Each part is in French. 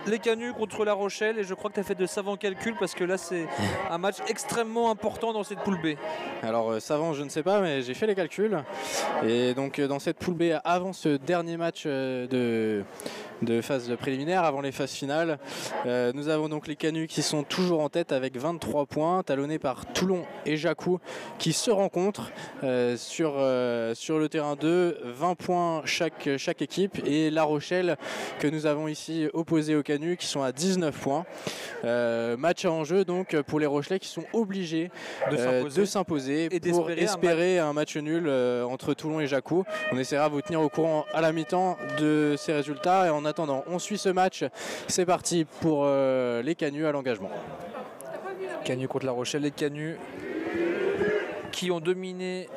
les Canuts contre La Rochelle et je crois que tu as fait de savants calculs parce que là c'est un match extrêmement important dans cette poule B. Alors savant je ne sais pas mais j'ai fait les calculs et donc dans cette poule B avant ce dernier match de phase préliminaire avant les phases finales, nous avons donc les Canuts qui sont toujours en tête avec 23 points, talonnés par Toulon et Jacou qui se rencontrent sur le terrain 2, 20 points chaque équipe, et La Rochelle que nous avons ici opposé aux Canuts qui sont à 19 points. Match à enjeu donc pour les Rochelais qui sont obligés de s'imposer pour espérer un match nul entre Toulon et Jacou. On essaiera de vous tenir au courant à la mi-temps de ces résultats et en attendant on suit ce match. C'est parti pour les Canuts à l'engagement. Canuts contre La Rochelle, les Canuts qui ont dominé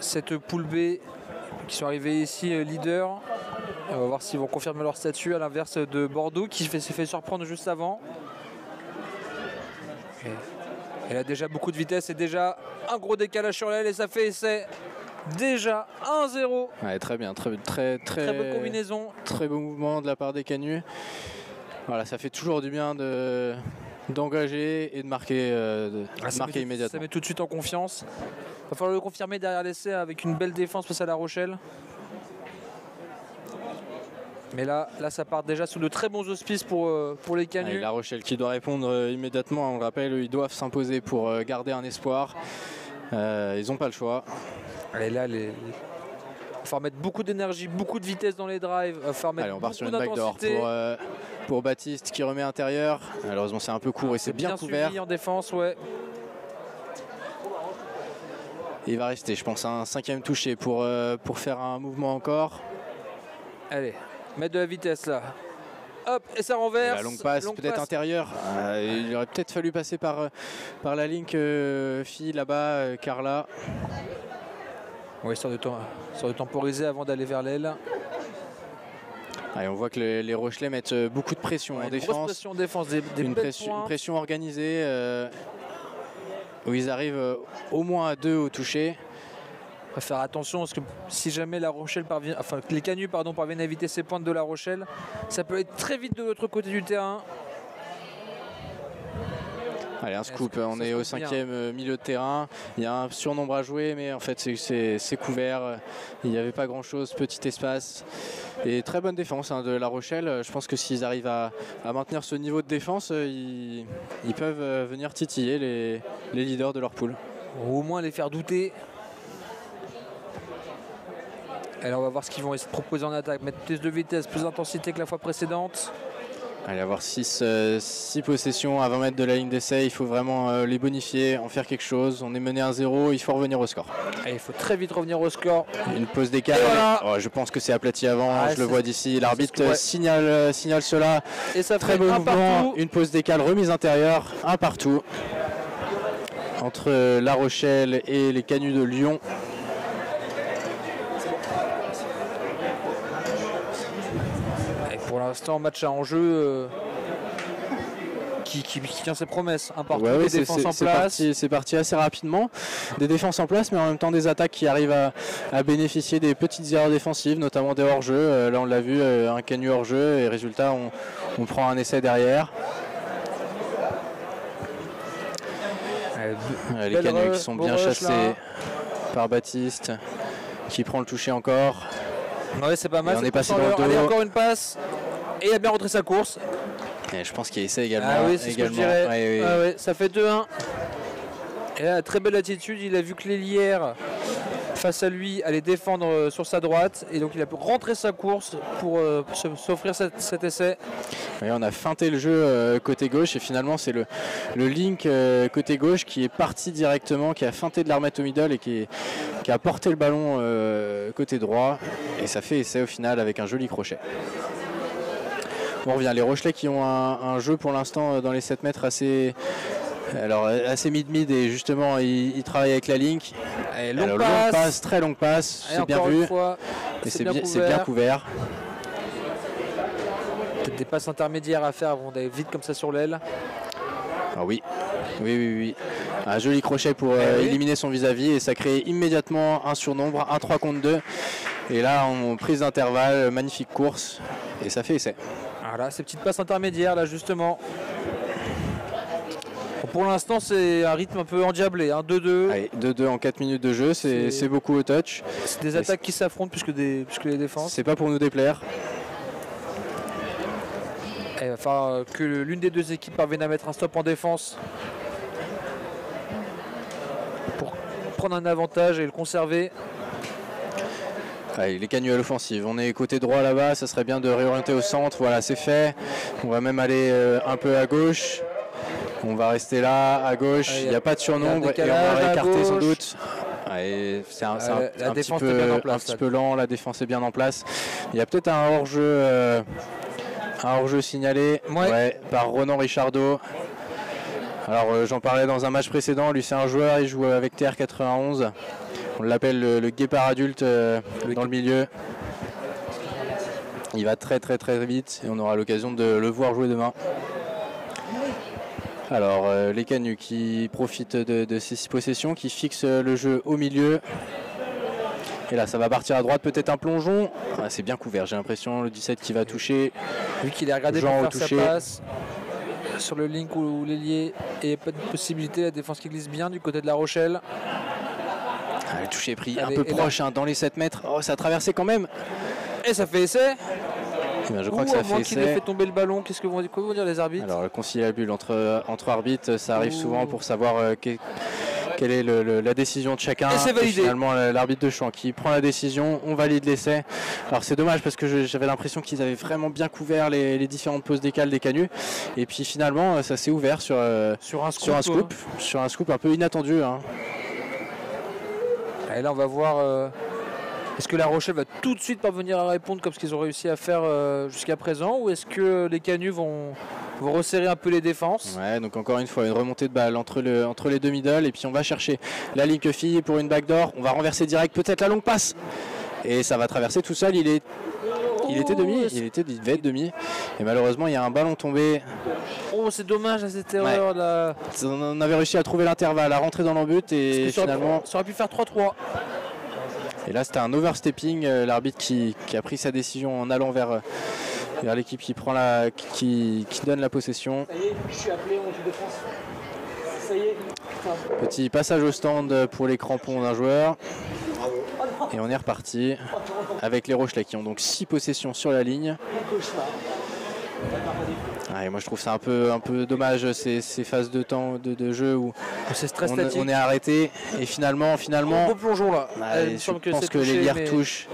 cette poule B, qui sont arrivés ici leaders. On va voir s'ils vont confirmer leur statut à l'inverse de Bordeaux qui s'est fait surprendre juste avant. Elle a déjà beaucoup de vitesse et déjà un gros décalage sur l'aile et ça fait essai. Déjà 1-0. Ouais, très bien, très bonne combinaison. Très beau mouvement de la part des Canuts. Voilà, ça fait toujours du bien d'engager et de marquer, immédiatement. Ça met tout de suite en confiance. Il va falloir le confirmer derrière l'essai avec une belle défense face à La Rochelle. Mais là ça part déjà sous de très bons auspices pour les Canuts. Allez, La Rochelle qui doit répondre immédiatement, on le rappelle, ils doivent s'imposer pour garder un espoir. Ils n'ont pas le choix. Allez, là, il va falloir mettre beaucoup d'énergie, beaucoup de vitesse dans les drives. Allez, on part sur une backdoor pour Baptiste qui remet intérieur. Malheureusement c'est un peu court et c'est bien couvert. Suivi en défense, ouais. Et il va rester, je pense, un 5e touché pour faire un mouvement encore. Allez, mettre de la vitesse là. Hop, et ça renverse. La longue passe, peut-être intérieure. Il aurait peut-être fallu passer par la ligne fille là-bas, Carla. Oui, histoire de temporiser avant d'aller vers l'aile. Allez, on voit que les Rochelais mettent beaucoup de pression en défense. Grosse pression en défense, une pression organisée où ils arrivent au moins à 2 au toucher. Il faut faire attention parce que si jamais les Canuts parviennent à éviter ces pointes de La Rochelle, ça peut être très vite de l'autre côté du terrain. Allez, un scoop, on est au 5e milieu de terrain. Il y a un surnombre à jouer, mais en fait c'est couvert. Il n'y avait pas grand chose, petit espace. Et très bonne défense de La Rochelle. Je pense que s'ils arrivent à maintenir ce niveau de défense, ils peuvent venir titiller les leaders de leur poule. Ou au moins les faire douter. Alors on va voir ce qu'ils vont essayer de proposer en attaque. Mettre plus de vitesse, plus d'intensité que la fois précédente. Allez, avoir 6 possessions à 20 mètres de la ligne d'essai, il faut vraiment les bonifier, en faire quelque chose. On est mené 1-0, il faut revenir au score. Allez, il faut très vite revenir au score. Une pause d'écart. Voilà. Je pense que c'est aplati avant, je le vois d'ici. L'arbitre signale cela. Et ça très beau mouvement, une pause d'écart, remise intérieure, un partout. Entre La Rochelle et les Canuts de Lyon. Pour l'instant, match à enjeu qui tient ses promesses. Un partout, des défenses en place. C'est parti assez rapidement. Des défenses en place, mais en même temps des attaques qui arrivent à bénéficier des petites erreurs défensives, notamment des hors-jeux. Là, on l'a vu, un Canut hors-jeu, et résultat, on prend un essai derrière. Les Canuts qui sont bien chassés par Baptiste, qui prend le toucher encore. Ouais, c'est pas mal. On est passé dans le dos. Allez, encore une passe. Et il a bien rentré sa course. Et je pense qu'il y a essai également. Ah oui, c'est ce que je dirais. Oui. Ah ouais, ça fait 2-1. Et là, très belle attitude. Il a vu que l'Hélière face à lui allait défendre sur sa droite. Et donc il a pu rentrer sa course pour s'offrir cet essai. Et on a feinté le jeu côté gauche. Et finalement, c'est le link côté gauche qui est parti directement, qui a feinté de la remettre au middle et qui a porté le ballon côté droit. Et ça fait essai au final avec un joli crochet. On revient, les Rochelais qui ont un jeu pour l'instant dans les 7 mètres assez mid-mid et justement ils travaillent avec la link. Longue passe, très longue passe, c'est bien vu. Et c'est bien couvert. Peut-être des passes intermédiaires à faire avant d'aller vite comme ça sur l'aile. Ah oui. Un joli crochet pour éliminer son vis-à-vis et ça crée immédiatement un surnombre, un 3 contre 2. Et là, en prise d'intervalle, magnifique course et ça fait essai. Voilà, ces petites passes intermédiaires là justement. Bon, pour l'instant c'est un rythme un peu endiablé, hein. 2-2. Allez, 2-2 en 4 minutes de jeu, c'est beaucoup au touch. C'est des attaques qui s'affrontent plus que les défenses. C'est pas pour nous déplaire. Il va falloir que l'une des deux équipes parvienne à mettre un stop en défense pour prendre un avantage et le conserver. Allez, les Canuts à l'offensive. On est côté droit là-bas, ça serait bien de réorienter au centre. Voilà, c'est fait. On va même aller un peu à gauche. On va rester là, à gauche. Il n'y a pas de surnombre et on va écarter sans doute. C'est un petit peu lent, la défense est bien en place. Il y a peut-être un hors-jeu signalé par Ronan Richardot. Alors j'en parlais dans un match précédent, lui c'est un joueur, il joue avec TR91. On l'appelle le guépard adulte dans le milieu. Il va très vite et on aura l'occasion de le voir jouer demain. Alors les Canuts qui profitent de ces 6 possessions, qui fixent le jeu au milieu. Et là ça va partir à droite, peut-être un plongeon. Ah, c'est bien couvert, j'ai l'impression, le 17 qui va toucher. Vu qu'il est regardé pour faire sa passe sur le link ou l'ailier et pas de possibilité, la défense qui glisse bien du côté de La Rochelle. Le toucher pris un peu proche dans les 7 mètres. Oh, ça a traversé quand même. Et ça fait essai. Je crois que ça fait essai. Qu'il ait fait tomber le ballon, qu'est-ce que vont dire les arbitres? Alors le conciliabule entre arbitres, ça arrive souvent pour savoir quelle est la décision de chacun. Et c'est validé. Et finalement l'arbitre de champ qui prend la décision, on valide l'essai. Alors c'est dommage parce que j'avais l'impression qu'ils avaient vraiment bien couvert les différentes poses d'écale des Canuts. Et puis finalement ça s'est ouvert sur un scoop un peu inattendu. Hein. Et là on va voir est-ce que La Rochelle va tout de suite parvenir à répondre comme ce qu'ils ont réussi à faire jusqu'à présent, ou est-ce que les Canuts vont resserrer un peu les défenses? Ouais, donc encore une fois une remontée de balle entre les deux middle, et puis on va chercher la ligne que fille pour une backdoor. On va renverser direct, peut-être la longue passe, et ça va traverser tout seul. Il devait être demi, et malheureusement il y a un ballon tombé. Oh, c'est dommage à cette erreur là. On avait réussi à trouver l'intervalle, à rentrer dans l'embut, et finalement ça aurait pu faire 3-3. Et là c'était un overstepping, l'arbitre qui a pris sa décision en allant vers l'équipe qui donne la possession. Ça y est, je suis appelé en équipe de France. Ça y est. Petit passage au stand pour les crampons d'un joueur. Et on est reparti avec les Rochelais qui ont donc 6 possessions sur la ligne. Ouais, moi je trouve ça un peu dommage ces phases de temps de jeu où on est arrêté et finalement beau plongeon là. Je pense que l'Elière touche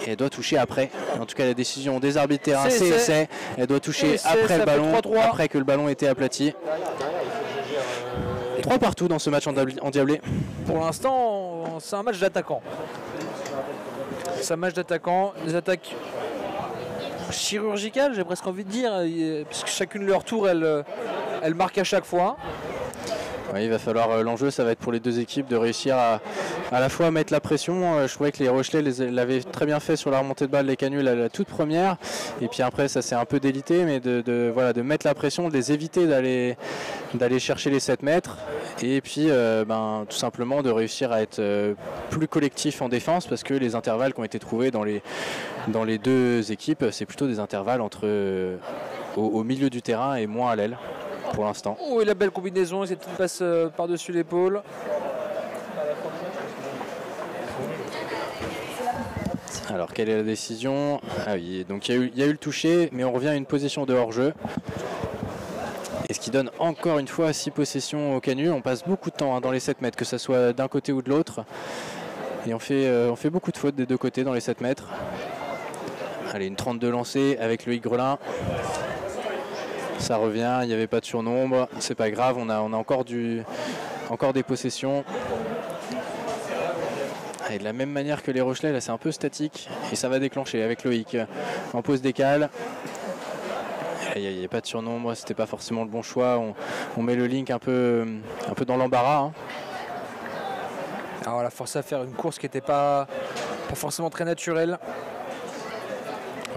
et elle doit toucher après. En tout cas la décision des arbitres terrain c'est essai. Elle doit toucher après le ballon, après que le ballon était aplati. 3 partout dans ce match endiablé. Pour l'instant c'est un match d'attaquants. C'est un match d'attaquants, des attaques chirurgicales, j'ai presque envie de dire, puisque chacune leur tour, elle marque à chaque fois. Oui, il va falloir, l'enjeu ça va être pour les deux équipes de réussir à la fois mettre la pression. Je trouvais que les Rochelais l'avaient très bien fait sur la remontée de balle, les Canuts la toute première, et puis après ça s'est un peu délité, mais de mettre la pression, de les éviter d'aller chercher les 7 mètres, et puis tout simplement de réussir à être plus collectif en défense, parce que les intervalles qui ont été trouvés dans les deux équipes, c'est plutôt des intervalles au milieu du terrain et moins à l'aile pour l'instant. Oh, et la belle combinaison, cette petite passe par-dessus l'épaule. Alors quelle est la décision? Ah oui, donc il y a eu le toucher, mais on revient à une position de hors-jeu. Et ce qui donne encore une fois 6 possessions au Canuts. On passe beaucoup de temps dans les 7 mètres, que ce soit d'un côté ou de l'autre. Et on fait beaucoup de fautes des deux côtés dans les 7 mètres. Allez, une 32 lancée avec Loïc Grelin. Ça revient, il n'y avait pas de surnombre, c'est pas grave, on a encore des possessions. Et de la même manière que les Rochelais, là c'est un peu statique et ça va déclencher avec Loïc en pause décale. Il n'y a pas de surnombre, c'était pas forcément le bon choix. On met le link un peu dans l'embarras. Hein. Alors on l'a forcé à faire une course qui n'était pas forcément très naturelle.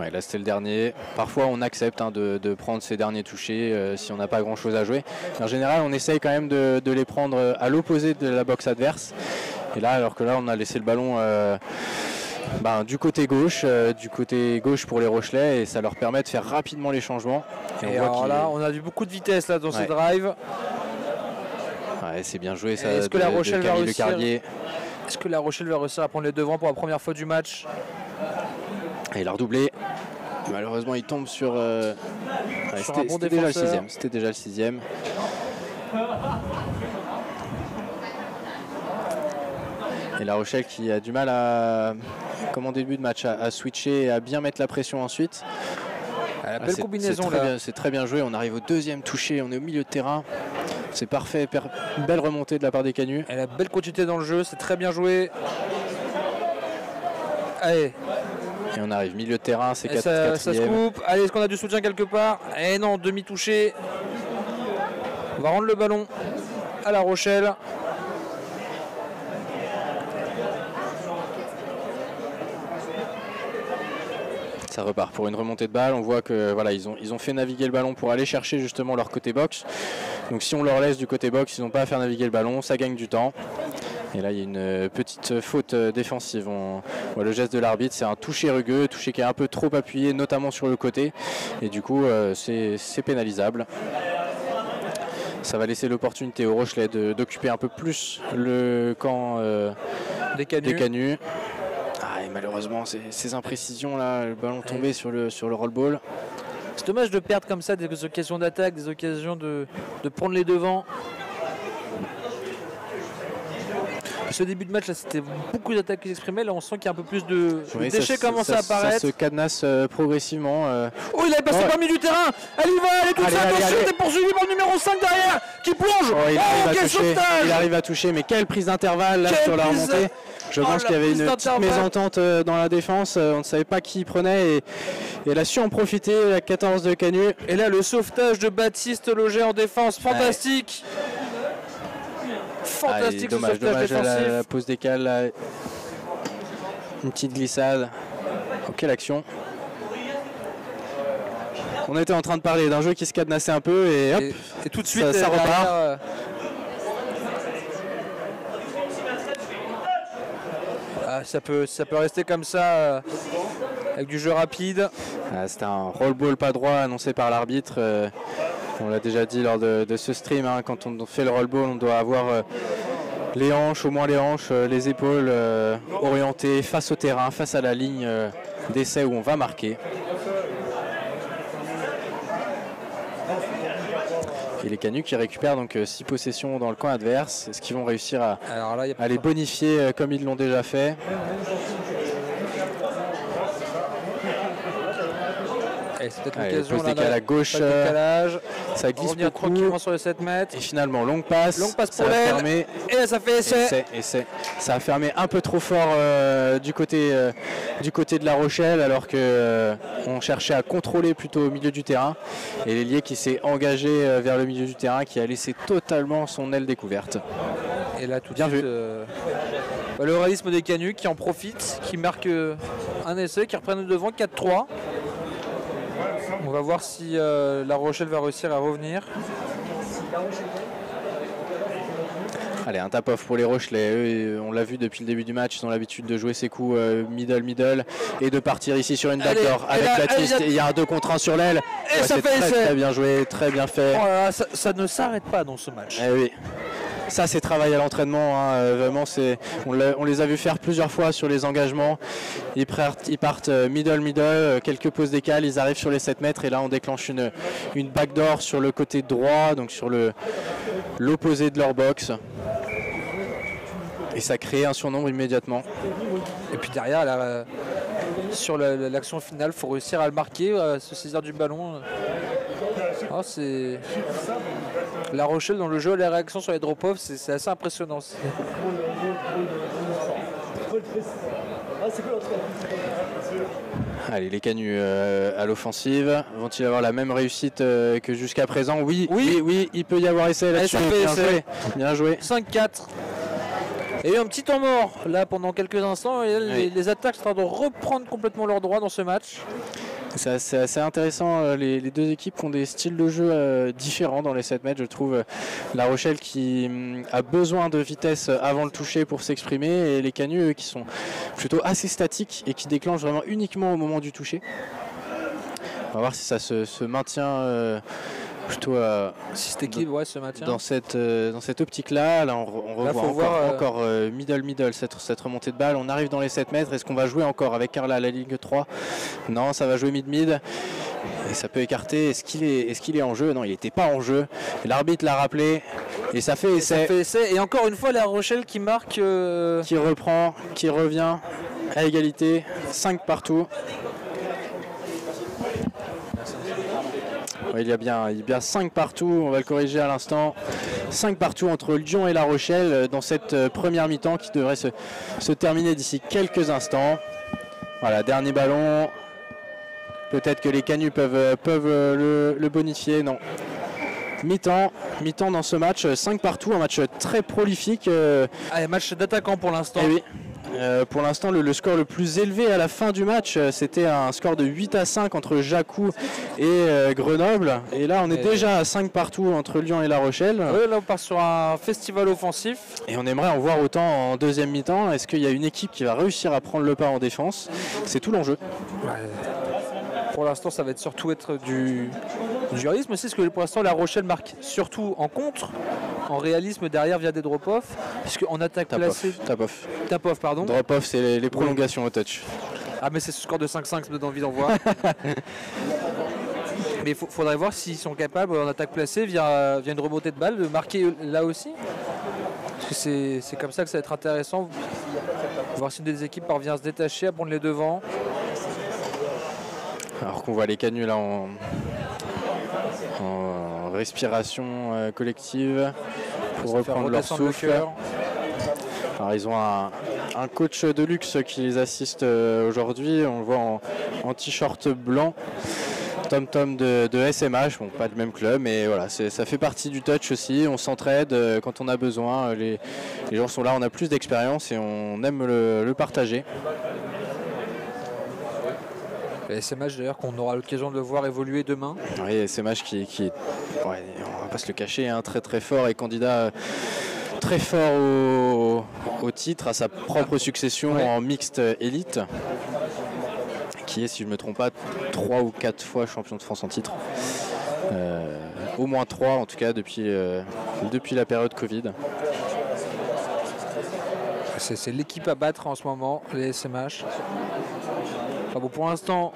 Ouais, là c'était le dernier. Parfois on accepte de prendre ces derniers touchés si on n'a pas grand chose à jouer. En général on essaye quand même de les prendre à l'opposé de la boxe adverse. Et là, alors que là on a laissé le ballon du côté gauche pour les Rochelais, et ça leur permet de faire rapidement les changements. Et alors là, on a vu beaucoup de vitesse là dans ce drive. Ouais, c'est bien joué ça. Est-ce que la Rochelle va réussir? Carlier. Est-ce que la Rochelle va réussir à prendre les devants pour la première fois du match? Et il a redoublé. Malheureusement, il tombe sur. C'était déjà le sixième. C'était déjà le sixième. Et la Rochelle qui a du mal à, comme en début de match, à switcher et à bien mettre la pression ensuite. Belle combinaison là. C'est très bien joué. On arrive au deuxième touché. On est au milieu de terrain. C'est parfait. Belle remontée de la part des Canuts. Elle a belle continuité dans le jeu. C'est très bien joué. Allez. Et on arrive milieu de terrain. C'est 4. Ça se coupe. Allez, est-ce qu'on a du soutien quelque part? Eh non, demi-touché. On va rendre le ballon à la Rochelle. Ça repart pour une remontée de balle. On voit que voilà, ils ont fait naviguer le ballon pour aller chercher justement leur côté box. Donc si on leur laisse du côté box, ils n'ont pas à faire naviguer le ballon, ça gagne du temps. Et là, il y a une petite faute défensive. On voit le geste de l'arbitre, c'est un toucher rugueux, toucher qui est un peu trop appuyé, notamment sur le côté. Et du coup, c'est pénalisable. Ça va laisser l'opportunité aux Rochelais d'occuper un peu plus le camp des Canuts. Et malheureusement, ces imprécisions là, le ballon tombé sur le roll-ball. C'est dommage de perdre comme ça des occasions d'attaque, des occasions de prendre les devants. Ce début de match, là, c'était beaucoup d'attaques qui s'exprimaient. Là, on sent qu'il y a un peu plus de déchets commencent à apparaître. Ça se cadenasse progressivement. Oh, il avait passé par le milieu du terrain. Elle y va, elle est toute seule. Attention, t'es poursuivi par le numéro 5 derrière qui plonge. Il arrive à toucher, mais quelle prise d'intervalle là sur la remontée. Je pense qu'il y avait une petite mésentente dans la défense. On ne savait pas qui il prenait et elle a su en profiter, la 14 de Canuts. Et là, le sauvetage de Baptiste Loger en défense, fantastique. Fantastique, dommage la pause décale là. Une petite glissade. Oh, quelle action. On était en train de parler d'un jeu qui se cadenassait un peu et hop, et tout de suite ça repart. Ça peut rester comme ça avec du jeu rapide. C'était un roll-ball pas droit annoncé par l'arbitre. On l'a déjà dit lors de ce stream, hein, quand on fait le roll-ball, on doit avoir les hanches, au moins les hanches, les épaules orientées face au terrain, face à la ligne d'essai où on va marquer. Et les Canuts qui récupèrent donc 6 possessions dans le camp adverse. Est-ce qu'ils vont réussir à les bonifier comme ils l'ont déjà fait? C'est peut-être l'occasion là, à gauche, ça glisse beaucoup tranquillement sur les 7 mètres. Et finalement, longue passe pour l'aile. Et ça fait essai. Ça a fermé un peu trop fort du côté de La Rochelle, alors que on cherchait à contrôler plutôt au milieu du terrain. Et l'ailier qui s'est engagé vers le milieu du terrain, qui a laissé totalement son aile découverte. Et là, tout bien vu. Le réalisme des Canuts qui en profite, qui marque un essai, qui reprennent le devant, 4-3. On va voir si La Rochelle va réussir à revenir. Allez, un tap-off pour les Rochelais. Eux, on l'a vu depuis le début du match, ils ont l'habitude de jouer ces coups middle et de partir ici sur une backdoor avec Baptiste. Il y a un 2 contre 1 sur l'aile. Et ça fait essai. Très bien joué, très bien fait. Oh là là, ça ne s'arrête pas dans ce match. Oui. Ça, c'est travail à l'entraînement, hein. Vraiment, on les a vus faire plusieurs fois sur les engagements. Ils partent middle, quelques pauses décales, ils arrivent sur les 7 mètres et là on déclenche une backdoor sur le côté droit, donc sur l'opposé de leur box. Et ça crée un surnombre immédiatement. Et puis derrière, sur l'action finale, il faut réussir à le marquer, à se saisir du ballon. C'est La Rochelle dans le jeu, les réactions sur les drop-offs, c'est assez impressionnant. Allez, les Canuts à l'offensive, vont-ils avoir la même réussite que jusqu'à présent? Oui, il peut y avoir essai là-dessus. Bien joué. 5-4. Et un petit temps mort là pendant quelques instants et les attaques sont en train de reprendre complètement leur droit dans ce match. C'est assez intéressant, les deux équipes qui ont des styles de jeu différents dans les 7 mètres. Je trouve La Rochelle qui a besoin de vitesse avant le toucher pour s'exprimer, et les Canuts eux, qui sont plutôt assez statiques et qui déclenchent vraiment uniquement au moment du toucher. On va voir si ça se maintient plutôt si cette équipe se maintient dans cette optique-là. Là, on revoit encore middle, cette remontée de balle. On arrive dans les 7 mètres. Est-ce qu'on va jouer encore avec Carla à la ligne 3? Non, ça va jouer mid-mid. Et ça peut écarter. Est-ce qu'il est en jeu? Non, il n'était pas en jeu. L'arbitre l'a rappelé. Et ça fait essai. Et encore une fois, La Rochelle qui marque. Qui reprend, qui revient à égalité. 5 partout. Il y a bien 5 partout, on va le corriger à l'instant. 5 partout entre Lyon et La Rochelle dans cette première mi-temps qui devrait se terminer d'ici quelques instants. Voilà, dernier ballon. Peut-être que les Canuts peuvent le bonifier. Non. Mi-temps dans ce match, 5 partout, un match très prolifique. Un match d'attaquant pour l'instant. Eh oui. Pour l'instant, le score le plus élevé à la fin du match, c'était un score de 8-5 entre Jacou et Grenoble. Et là, on est déjà à 5 partout entre Lyon et La Rochelle. Oui, là, on part sur un festival offensif. Et on aimerait en voir autant en deuxième mi-temps. Est-ce qu'il y a une équipe qui va réussir à prendre le pas en défense? C'est tout l'enjeu. Ouais. Pour l'instant, ça va surtout être du réalisme aussi, parce que pour l'instant, La Rochelle marque surtout en contre, en réalisme derrière via des drop-off, puisque en attaque placée. Tap-off, pardon. Drop-off, c'est les prolongations au touch. Ah, mais c'est ce score de 5-5, ça me donne envie d'en voir. Mais il faudrait voir s'ils sont capables, en attaque placée, via une remontée de balle, de marquer là aussi. Parce que c'est comme ça que ça va être intéressant. Voir si une des équipes parvient à se détacher, à prendre les devants. Alors qu'on voit les Canuts là en respiration collective pour reprendre leur souffle. Alors ils ont un coach de luxe qui les assiste aujourd'hui. On le voit en t-shirt blanc. Tom de SMH, bon, pas le même club, mais voilà, ça fait partie du touch aussi. On s'entraide quand on a besoin. Les gens sont là, on a plus d'expérience et on aime le partager. SMH d'ailleurs qu'on aura l'occasion de le voir évoluer demain. Oui, SMH qui est, on va pas se le cacher, hein, très très fort et candidat très fort au titre, à sa propre succession en mixte élite, qui est, si je ne me trompe pas, 3 ou 4 fois champion de France en titre. Au moins 3 en tout cas depuis la période Covid. C'est l'équipe à battre en ce moment, les SMH. Enfin bon, pour l'instant,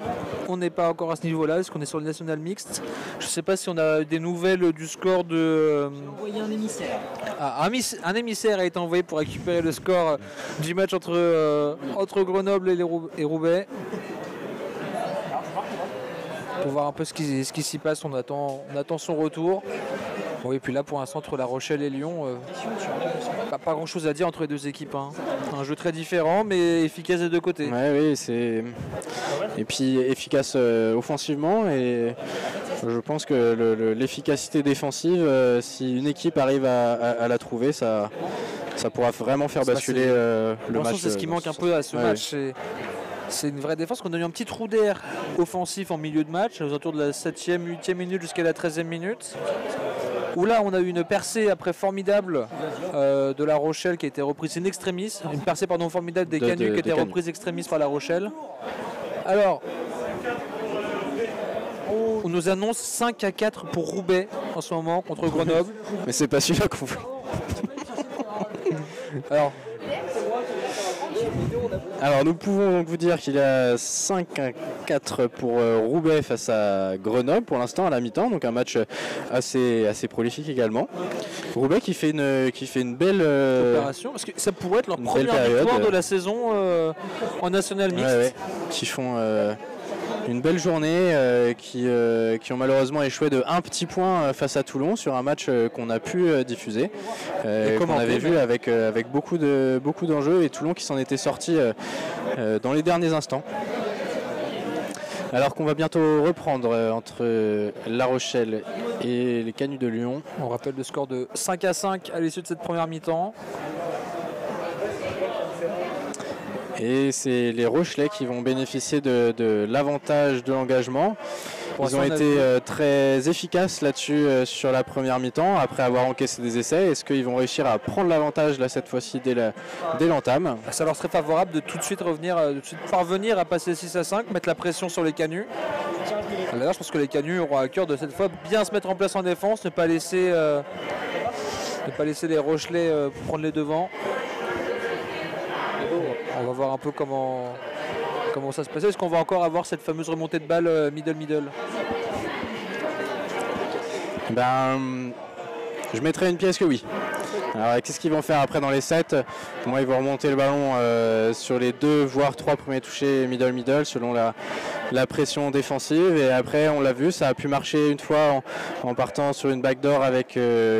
on n'est pas encore à ce niveau-là, parce qu'on est sur le national mixte. Je ne sais pas si on a des nouvelles du score de... J'ai envoyé un émissaire. Un émissaire a été envoyé pour récupérer le score du match entre Grenoble et Roubaix. Pour voir un peu ce qui s'y passe, on attend son retour. Bon, et puis là, pour l'instant, entre La Rochelle et Lyon, pas grand chose à dire entre les deux équipes. Hein. Un jeu très différent, mais efficace des deux côtés. Ouais, oui, et puis efficace offensivement. Et je pense que l'efficacité défensive, si une équipe arrive à la trouver, ça pourra vraiment faire basculer le match. C'est ce qui manque un peu à ce match. C'est une vraie défense qu'on a eu un petit trou d'air offensif en milieu de match, aux alentours de la 7e, 8e minute jusqu'à la 13e minute. Où là, on a eu une percée après formidable de La Rochelle qui a été reprise in extremis. Une percée formidable des Canuts qui a été reprise extremis par La Rochelle. Alors, on nous annonce 5-4 pour Roubaix en ce moment contre Grenoble. Mais c'est pas celui-là qu'on veut. Alors nous pouvons donc vous dire qu'il y a 5-4 pour Roubaix face à Grenoble pour l'instant à la mi-temps, donc un match assez prolifique également. Roubaix qui fait une belle opération, parce que ça pourrait être leur première victoire de la saison en national mixte. Ouais. Qui font une belle journée, qui ont malheureusement échoué de un petit point face à Toulon sur un match qu'on a pu diffuser, qu'on avait vu avec beaucoup d'enjeux, et Toulon qui s'en était sorti dans les derniers instants. Alors qu'on va bientôt reprendre entre La Rochelle et les Canuts de Lyon. On rappelle le score de 5-5 à l'issue de cette première mi-temps. Et c'est les Rochelais qui vont bénéficier de l'avantage de l'engagement. Ils ont été très efficaces là-dessus sur la première mi-temps, après avoir encaissé des essais. Est-ce qu'ils vont réussir à prendre l'avantage là cette fois-ci dès l'entame? Ça leur serait favorable de tout de suite parvenir à passer 6-5, mettre la pression sur les Canuts. D'ailleurs, je pense que les Canuts auront à cœur de cette fois bien se mettre en place en défense, ne pas laisser les Rochelais prendre les devants. On va voir un peu comment ça se passe. Est-ce qu'on va encore avoir cette fameuse remontée de balle middle? Je mettrais une pièce que oui. Alors qu'est-ce qu'ils vont faire après dans les sets? Pour moi, ils vont remonter le ballon sur les 2 voire 3 premiers touchés middle selon la pression défensive. Et après, on l'a vu, ça a pu marcher une fois en partant sur une backdoor avec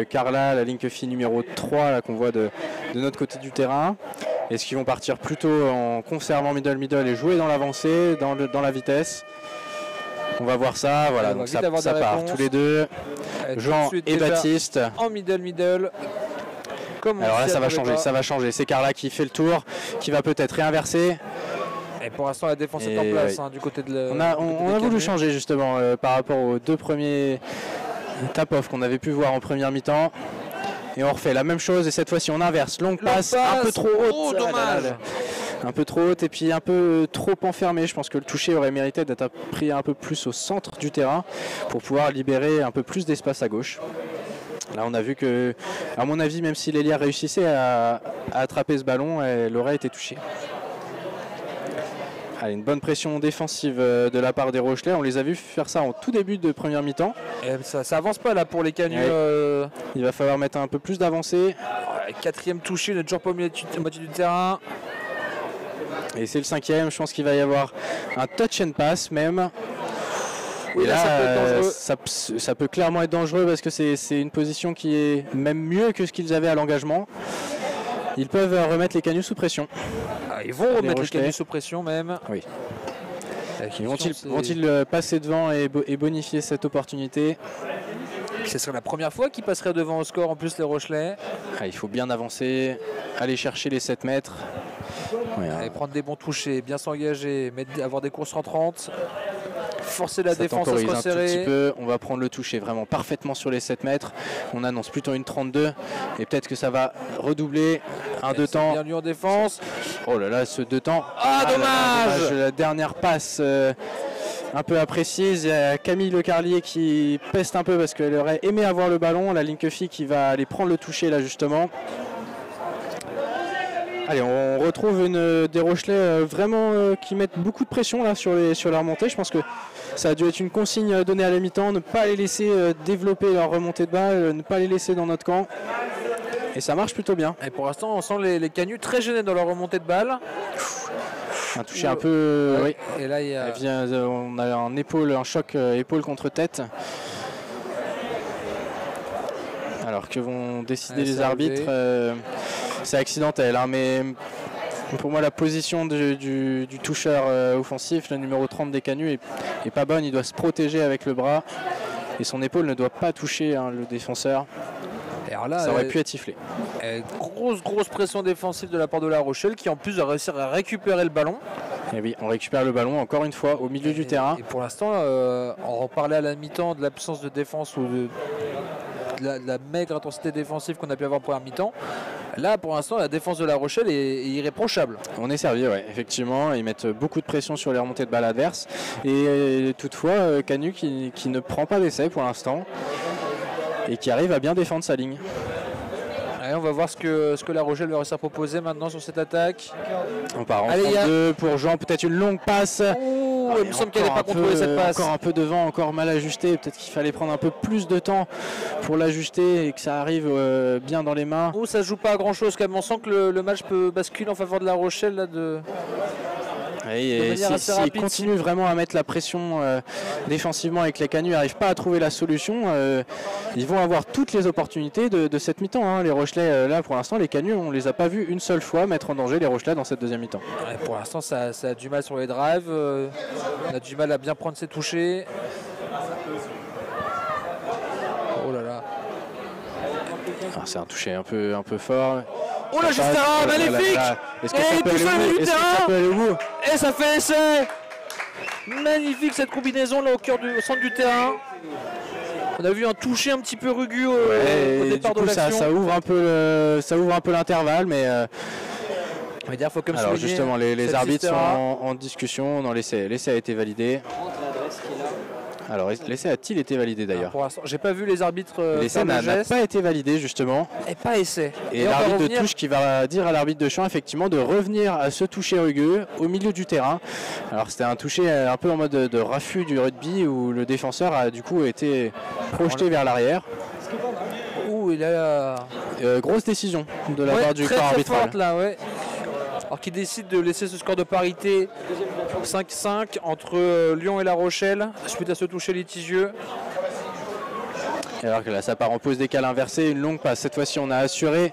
Carla, la ligne fille numéro 3 qu'on voit de notre côté du terrain. Est-ce qu'ils vont partir plutôt en conservant middle et jouer dans l'avancée, dans la vitesse? On va voir ça, voilà, donc ça part tous les deux, Jean et Baptiste. En middle. Alors là, ça va changer. C'est Carla qui fait le tour, qui va peut-être réinverser. Et pour l'instant, la défense est en place du côté de On a voulu changer justement par rapport aux 2 premiers tap-off qu'on avait pu voir en première mi-temps. Et on refait la même chose et cette fois-ci on inverse. Longue passe, un peu trop haute. Oh, dommage. Un peu trop haute et puis un peu trop enfermé. Je pense que le toucher aurait mérité d'être pris un peu plus au centre du terrain pour pouvoir libérer un peu plus d'espace à gauche. Là on a vu que, à mon avis, même si Lélia réussissait à attraper ce ballon, elle aurait été touchée. Allez, une bonne pression défensive de la part des Rochelais. On les a vus faire ça en tout début de première mi-temps. Et ça avance pas là pour les Canuts. Il va falloir mettre un peu plus d'avancée. 4e touché, on n'est toujours pas au moitié du terrain. Et c'est le 5e. Je pense qu'il va y avoir un touch and pass même. Oui, et là, ça peut être dangereux. Ça peut clairement être dangereux parce que c'est une position qui est même mieux que ce qu'ils avaient à l'engagement. Ils peuvent remettre les Canuts sous pression. Ils vont remettre les Canuts sous pression même. Oui. Vont-ils passer devant et bonifier cette opportunité? Ce serait la première fois qu'ils passeraient devant au score en plus les Rochelais. Il faut bien avancer, aller chercher les 7 mètres. Et prendre des bons touchés, bien s'engager, avoir des courses rentrantes. Forcer la défense à se resserrer. Un tout petit peu. On va prendre le toucher vraiment parfaitement sur les 7 mètres. On annonce plutôt une 32 et peut-être que ça va redoubler. Un 2 temps. Bien lu en défense. Oh là là, ce 2 temps. Dommage. La dernière passe un peu imprécise. Il y a Camille Le Carlier qui peste un peu parce qu'elle aurait aimé avoir le ballon. La Linkefie qui va aller prendre le toucher là justement. Allez, on retrouve des Rochelais vraiment qui mettent beaucoup de pression là sur la remontée. Je pense que ça a dû être une consigne donnée à la mi-temps, ne pas les laisser développer leur remontée de balle, ne pas les laisser dans notre camp. Et ça marche plutôt bien. Et pour l'instant, on sent les Canuts très gênés dans leur remontée de balle. Un touché un peu. Oui. Et là, on a un choc épaule contre tête. Alors que vont décider les arbitres, c'est accidentel, mais pour moi la position du toucheur offensif, le numéro 30 des Canuts est pas bonne. Il doit se protéger avec le bras et son épaule ne doit pas toucher le défenseur. Et alors là, ça aurait pu être sifflé. Grosse pression défensive de la part de La Rochelle qui en plus va réussir à récupérer le ballon. Et oui, on récupère le ballon encore une fois au milieu du terrain. Et pour l'instant, on reparlait à la mi-temps de l'absence de défense ou de la maigre intensité défensive qu'on a pu avoir en première mi-temps. Là, pour l'instant, la défense de La Rochelle est irréprochable. On est servi, ouais, effectivement. Ils mettent beaucoup de pression sur les remontées de balles adverses. Et toutefois, Canu qui ne prend pas d'essai pour l'instant et qui arrive à bien défendre sa ligne. Allez, on va voir ce que La Rochelle va réussir à proposer maintenant sur cette attaque. On part en 32 pour Jean, peut-être une longue passe. Il me semble qu'elle n'est pas contrôlée cette passe. Encore un peu devant, encore mal ajusté. Peut-être qu'il fallait prendre un peu plus de temps pour l'ajuster et que ça arrive bien dans les mains. Ça ne joue pas à grand chose quand même. On sent que le match peut basculer en faveur de La Rochelle là, s'ils continuent vraiment à mettre la pression défensivement et que les Canuts n'arrivent pas à trouver la solution, ils vont avoir toutes les opportunités de cette mi-temps. Hein. Les Rochelais, là pour l'instant, les Canuts, on ne les a pas vus une seule fois mettre en danger les Rochelais dans cette deuxième mi-temps. Ouais, pour l'instant, ça a du mal sur les drives, on a du mal à bien prendre ses touchés. Oh là là. C'est un toucher un peu fort. Oh là, juste terrain, magnifique. Est-ce que Et ça il peut touche aller au le bout? milieu du Est-ce que ça terrain. peut aller au bout? Et ça fait essai. Magnifique cette combinaison là au centre du terrain. On a vu un toucher un petit peu rugueux au départ de l'action. Ça ouvre un peu l'intervalle, mais On va dire, faut comme alors souligner, justement les cette arbitres sont Sistera. en discussion. Non, l'essai a été validé. Alors l'essai a-t-il été validé d'ailleurs? Pour l'instant, j'ai pas vu les arbitres L'essai faire le n'a geste. pas été validé justement. Et pas essai. Et on va l'arbitre de revenir- touche qui va dire à l'arbitre de champ effectivement de revenir à ce toucher rugueux au milieu du terrain. Alors c'était un toucher un peu en mode de raffut du rugby où le défenseur a du coup été projeté vers l'arrière. Ouh, il a Grosse décision de la ouais, part du très, corps très arbitral. forte là, ouais. Alors qu'il décide de laisser ce score de parité 5-5 entre Lyon et La Rochelle suite à ce toucher litigieux. Alors que là ça part en pause décale inversée, une longue passe. Cette fois-ci on a assuré.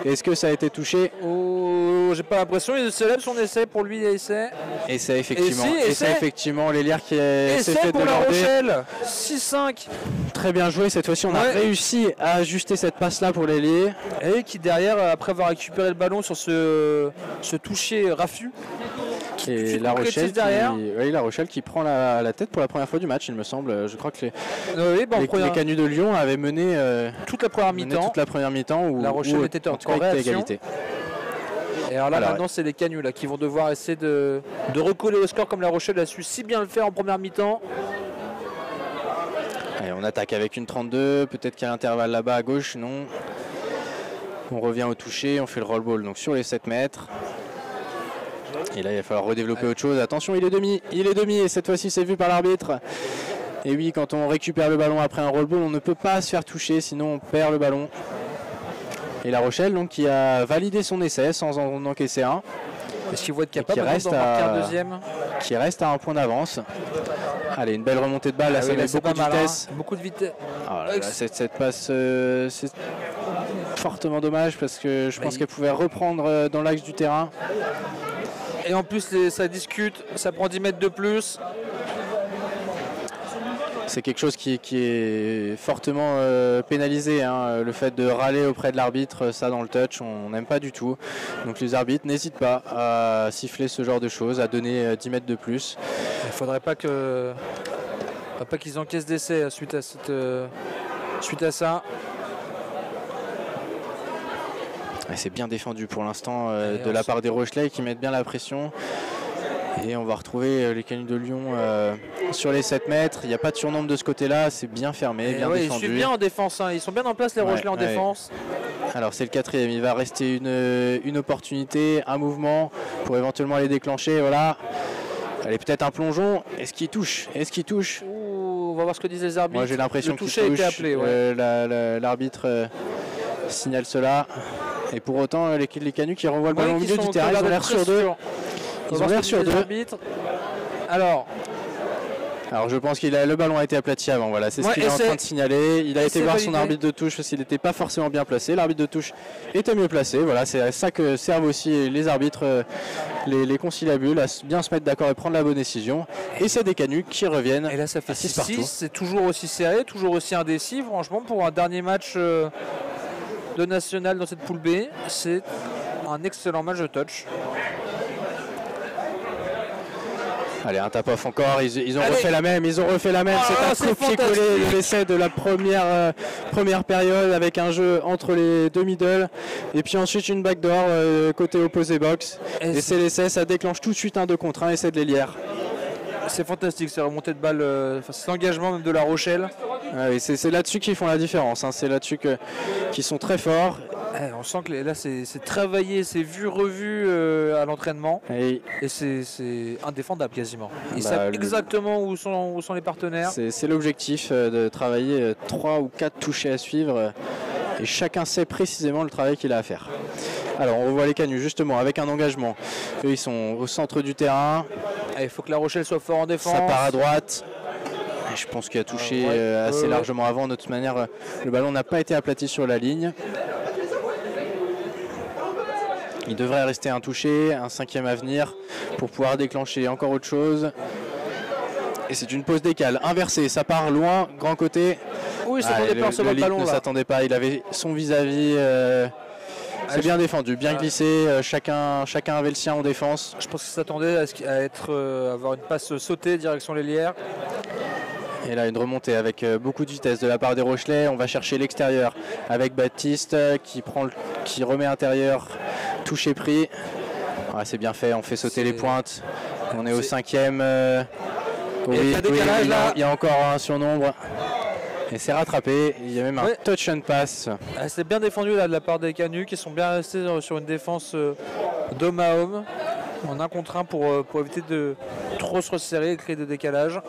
Est-ce que ça a été touché? Oh, j'ai pas l'impression, il célèbre son essai, pour lui il y a essai. Et ça effectivement. Et Et ça effectivement, l'Hélière qui s'est Essai fait pour La déborder. Rochelle, 6-5. Très bien joué, cette fois-ci on a Ouais. réussi à ajuster cette passe là pour l'Hélier. Et qui derrière, après avoir récupéré le ballon sur ce toucher raffut, Et tu La concrétises Rochelle, derrière. oui, La Rochelle qui prend la tête pour la première fois du match, il me semble. Je crois que oui, bah, les Canuts de Lyon avaient mené, toute la première mi-temps. toute la première mi-temps où La Rochelle était en en tout cas, était réaction. égalité. Et alors là, Alors, maintenant, c'est les Canuts là, qui vont devoir essayer de recoller au score comme La Rochelle a su si bien le faire en première mi-temps. Allez, on attaque avec une 32, peut-être qu'il y a l'intervalle là-bas à gauche, non. On revient au toucher, on fait le roll ball donc sur les 7 mètres. Et là, il va falloir redévelopper autre chose. Attention, il est demi et cette fois-ci, c'est vu par l'arbitre. Et oui, quand on récupère le ballon après un roll ball, on ne peut pas se faire toucher, sinon on perd le ballon. Et La Rochelle, donc, qui a validé son essai sans en encaisser un, Est-ce qu'ils vont être qui capables reste d'en marquer à- un deuxième? qui reste à un point d'avance. Allez, une belle remontée de balle, là, Ah ça oui, là, met c'est beaucoup pas de mal, vitesse. hein. Beaucoup de vitesse. Ah là là, cette passe, c'est fortement dommage parce que je pense Oui. qu'elle pouvait reprendre dans l'axe du terrain. Et en plus, ça discute, ça prend 10 mètres de plus. C'est quelque chose qui est fortement pénalisé, hein, le fait de râler auprès de l'arbitre, ça dans le touch, on n'aime pas du tout. Donc les arbitres n'hésitent pas à siffler ce genre de choses, à donner 10 mètres de plus. Il ne faudrait pas qu'ils encaissent d'essai suite à ça. Et c'est bien défendu pour l'instant Et de on la se- part des Rochelais qui mettent bien la pression. Et on va retrouver les Canuts de Lyon sur les 7 mètres. Il n'y a pas de surnombre de ce côté-là, c'est bien fermé, Et bien ouais, ils défendu. suivent bien en défense, hein. Ils sont bien en place les Ouais, Rochelais en ouais. défense. Alors c'est le 4e, il va rester une opportunité, un mouvement pour éventuellement les déclencher. Voilà. Allez, peut-être un plongeon. Est-ce qu'il touche? Est-ce qu'il touche? Ouh, on va voir ce que disent les arbitres. Moi j'ai l'impression le qu'il toucher a touche. été appelé. Ouais. L'arbitre signale cela. Et pour autant, les Canuts qui renvoient le Ouais, ballon au qui milieu sont- du qui terrain, ils ont regardent l'air très sur deux. sûrs. On Ils va ont voir l'air ce que sur disent les deux. arbitres. Alors, Alors je pense que le ballon a été aplati avant, voilà, c'est ce Ouais, qu'il est en essai. train de signaler. Il a été Essai voir son validé. arbitre de touche parce qu'il n'était pas forcément bien placé. L'arbitre de touche était mieux placé. Voilà, c'est à ça que servent aussi les arbitres, les conciliabules, à bien se mettre d'accord et prendre la bonne décision. Et c'est des Canuts qui reviennent. et là ça fait à 6 6 partout. c'est toujours aussi serré, toujours aussi indécis. Franchement, pour un dernier match de national dans cette poule B, c'est un excellent match de touch. Allez, un tap-off encore, ils ont Allez. refait la même, Oh là c'est là, un c'est copier-coller de fantastique. l'essai de la première période avec un jeu entre les deux middle et puis ensuite une backdoor côté opposé box. Et c'est l'essai, ça déclenche tout de suite un 2 contre 1 essai de l'Hélière. C'est fantastique, c'est remontée de balle, c'est l'engagement même de La Rochelle. Ah oui, c'est là-dessus qu'ils font la différence, hein. C'est là-dessus qu'ils sont très forts. On sent que là c'est travaillé, c'est vu, revu à l'entraînement Et et c'est indéfendable quasiment. Ils Bah, savent le- exactement où sont les partenaires. c'est l'objectif de travailler 3 ou 4 touchés à suivre et chacun sait précisément le travail qu'il a à faire. Alors on revoit les Canuts justement avec un engagement. Eux ils sont au centre du terrain, Il faut que La Rochelle soit fort en défense. ça part à droite. Et je pense qu'il a touché Ouais. assez largement avant. De toute manière, le ballon n'a pas été aplati sur la ligne. Il devrait rester un touché, un 5e à venir pour pouvoir déclencher encore autre chose. Et c'est une pause décale inversée, ça part loin, grand côté. Oui, ça Ah, s'attendait pas à recevoir le lead ballon ne là. s'attendait pas, il avait son vis-à-vis C'est bien défendu, bien glissé, chacun avait le sien en défense. Je pense qu'il s'attendait à avoir une passe sautée direction l'ailière. Et là une remontée avec beaucoup de vitesse de la part des Rochelais. On va chercher l'extérieur avec Baptiste qui remet intérieur, touché pris. Ah, c'est bien fait, on fait sauter les pointes. On est au 5e. Oui, il y a encore un surnombre. Et c'est rattrapé, il y a même un touch and pass. C'est bien défendu là, de la part des Canuts qui sont bien restés sur une défense d'homme à homme. En un contre un pour éviter de trop se resserrer et de créer des décalages.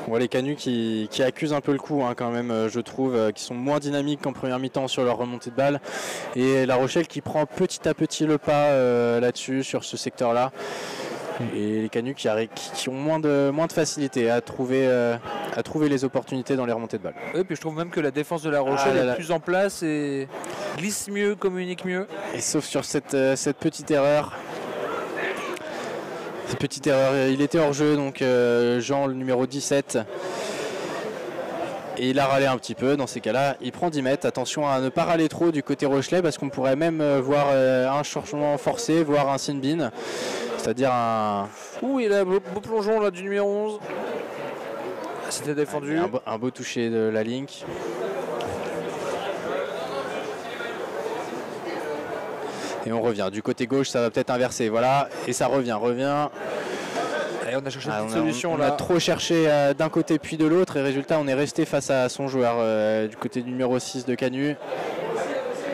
On voit les Canuts qui accusent un peu le coup quand même, je trouve, qui sont moins dynamiques qu'en première mi-temps sur leur remontée de balle. Et La Rochelle qui prend petit à petit le pas là-dessus, sur ce secteur-là. Et les Canuts qui ont moins de facilité à trouver les opportunités dans les remontées de balles. Oui, puis je trouve même que la défense de La Rochelle est plus en place et glisse mieux, communique mieux. Et sauf sur cette petite erreur. Cette petite erreur, il était hors jeu, donc Jean, le numéro 17. Et il a râlé un petit peu dans ces cas-là. Il prend 10 mètres. Attention à ne pas râler trop du côté Rochelais parce qu'on pourrait même voir un changement forcé, voire un sin-bin. C'est-à-dire un... Ouh, il a un beau plongeon là, du numéro 11. C'était défendu. Un beau toucher de la Link. Et on revient. Du côté gauche, ça va peut-être inverser. Voilà. Et ça revient. Et on a cherché une petite solution. On a trop cherché d'un côté puis de l'autre. Et résultat, on est resté face à son joueur du côté du numéro 6 de Canu.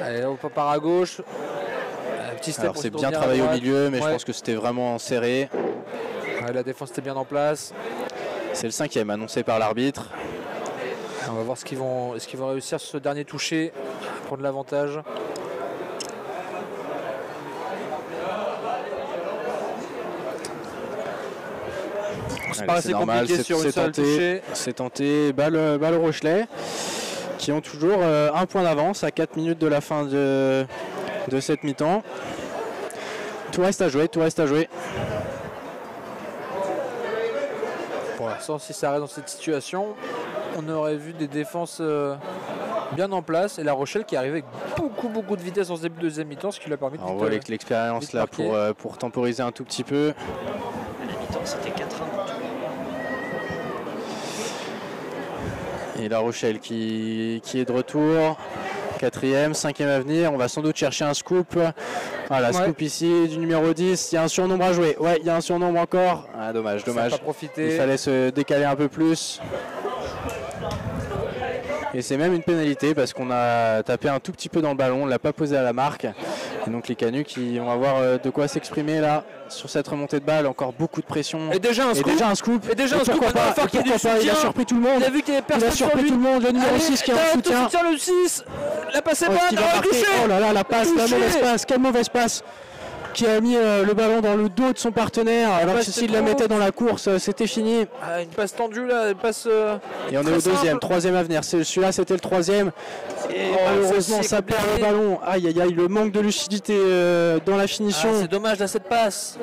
Allez, on part à gauche. Alors c'est bien travaillé au milieu, mais je pense que c'était vraiment serré. La défense était bien en place. C'est le 5e annoncé par l'arbitre. On va voir est-ce qu'ils vont réussir sur ce dernier toucher, prendre l'avantage. C'est normal, c'est tenté. Balle au Rochelais, qui ont toujours un point d'avance à 4 minutes de la fin de cette mi-temps. Tout reste à jouer. Pour l'instant, si ça reste dans cette situation, on aurait vu des défenses bien en place et La Rochelle qui arrivait avec beaucoup de vitesse en ce début de deuxième mi-temps, ce qui lui a permis de on voit l'expérience là pour temporiser un tout petit peu. À la mi-temps, c'était 4-1. Et La Rochelle qui est de retour. 4e, 5e à venir. On va sans doute chercher un scoop. Voilà, scoop ici du numéro 10. Il y a un surnombre à jouer. Ouais, il y a un surnombre encore. Ah, dommage. Il fallait se décaler un peu plus. Et c'est même une pénalité parce qu'on a tapé un tout petit peu dans le ballon. On ne l'a pas posé à la marque. Et donc les Canuts qui vont avoir de quoi s'exprimer là sur cette remontée de balle. Encore beaucoup de pression. Et déjà un scoop. Pourquoi pas, il a surpris tout le monde. Il a vu qu'il y avait personne. Il a surpris tout le monde. Le numéro 6 qui est en soutien. Le 6. La passe est bonne. Oh là là, la passe, la mauvaise passe. Quelle mauvaise passe. Qui a mis le ballon dans le dos de son partenaire, alors que s'il la mettait dans la course, c'était fini. Une passe tendue là, une passe. Et on est au deuxième, troisième à venir. Celui-là, c'était le troisième. Et malheureusement, ça perd le ballon. Aïe aïe aïe, le manque de lucidité dans la finition. C'est dommage là cette passe.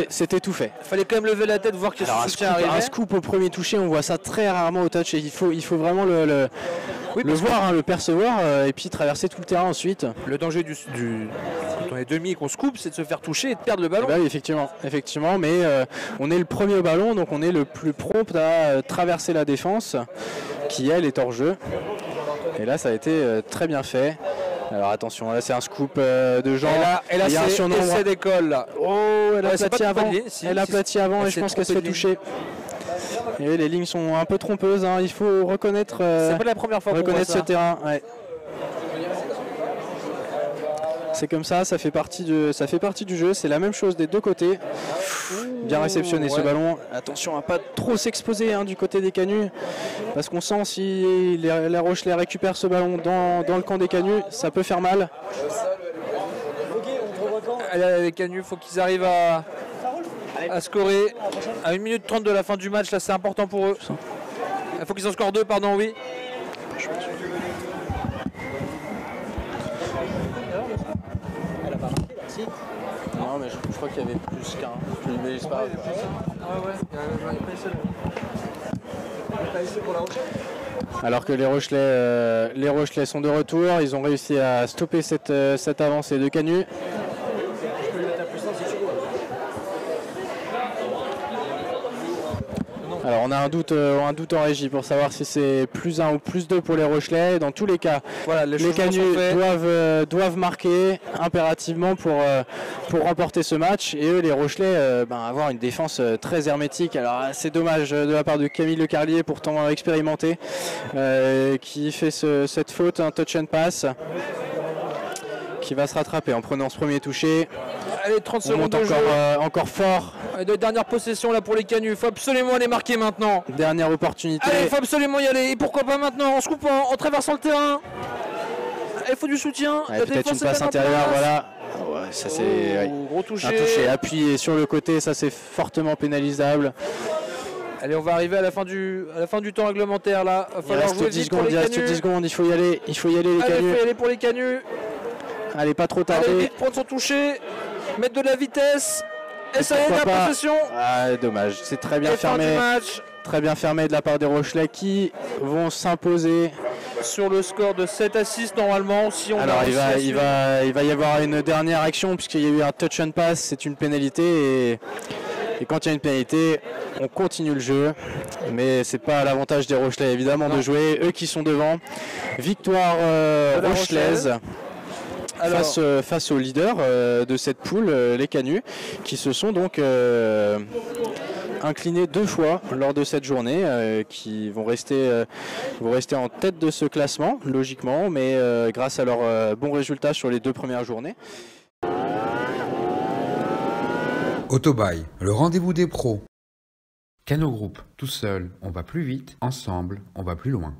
C'était tout fait. Il fallait quand même lever la tête, voir qu'il y a un scoop au premier toucher. On voit ça très rarement au touch. Et il faut vraiment le voir, le percevoir et puis traverser tout le terrain ensuite. Le danger quand on est demi et qu'on scoop, c'est de se faire toucher et de perdre le ballon. Bah oui, effectivement, mais on est le premier au ballon, donc on est le plus prompt à traverser la défense, qui elle est hors jeu. Et là, ça a été très bien fait. Alors attention, là c'est un scoop de Jean. Et là c'est un essai d'école là. Oh, elle a aplati avant. Elle a aplati avant et je pense qu'elle se fait toucher. Et les lignes sont un peu trompeuses, hein. Il faut reconnaître, c'est pas la première fois reconnaître ce terrain. Ouais. C'est comme ça fait partie du jeu, c'est la même chose des deux côtés. Bien réceptionné ce ballon. Attention à pas trop s'exposer du côté des Canuts, parce qu'on sent si la Rochelle récupère ce ballon dans le camp des Canuts, ça peut faire mal. Les Canuts, il faut qu'ils arrivent à scorer à 1 minute 30 de la fin du match, là c'est important pour eux. Il faut qu'ils en scorent 2, pardon, oui. Non, mais je crois qu'il y avait plus qu'un. Mais c'est pas grave. Ouais, il n'y a pas essai pour La Rochelle. Alors que les Rochelais sont de retour, ils ont réussi à stopper cette avancée de Canu. Alors on a un doute en régie pour savoir si c'est plus 1 ou plus 2 pour les Rochelais. Dans tous les cas, voilà, les Canus doivent marquer impérativement pour remporter ce match. Et eux, les Rochelais, avoir une défense très hermétique. Alors c'est dommage de la part de Camille Lecarlier, pourtant expérimenté, qui fait cette faute, un touch and pass, qui va se rattraper en prenant ce premier toucher. Allez, 30 secondes de jeu. Encore fort. De dernière possession là pour les Canus. Il faut absolument aller marquer maintenant. Dernière opportunité. Allez, il faut absolument y aller. Et pourquoi pas maintenant en se coupant, en traversant le terrain. Il faut du soutien. Peut-être une passe intérieure, voilà. Ouais, ça c'est gros touché. Un touché appuyé sur le côté, ça c'est fortement pénalisable. Allez, on va arriver à la fin du temps réglementaire là. Il reste 10 secondes, il faut y aller. Il faut y aller les Canus. Il faut y aller pour les Canus. Allez, pas trop tarder. Allez, vite prendre son toucher, mettre de la vitesse. Et ça y est, la possession. Ah, dommage. C'est très bien fermé. Très bien fermé de la part des Rochelais qui vont s'imposer sur le score de 7-6 normalement. Si on Alors il va y avoir une dernière action puisqu'il y a eu un touch and pass, c'est une pénalité et quand il y a une pénalité, on continue le jeu. Mais c'est pas à l'avantage des Rochelais évidemment de jouer. Eux qui sont devant. Victoire rochelaise. Face aux leaders de cette poule, les Canus, qui se sont donc inclinés 2 fois lors de cette journée, qui vont rester en tête de ce classement, logiquement, mais grâce à leurs bons résultats sur les 2 premières journées. Autobail, le rendez-vous des pros. Cano Group, tout seul, on va plus vite, ensemble, on va plus loin.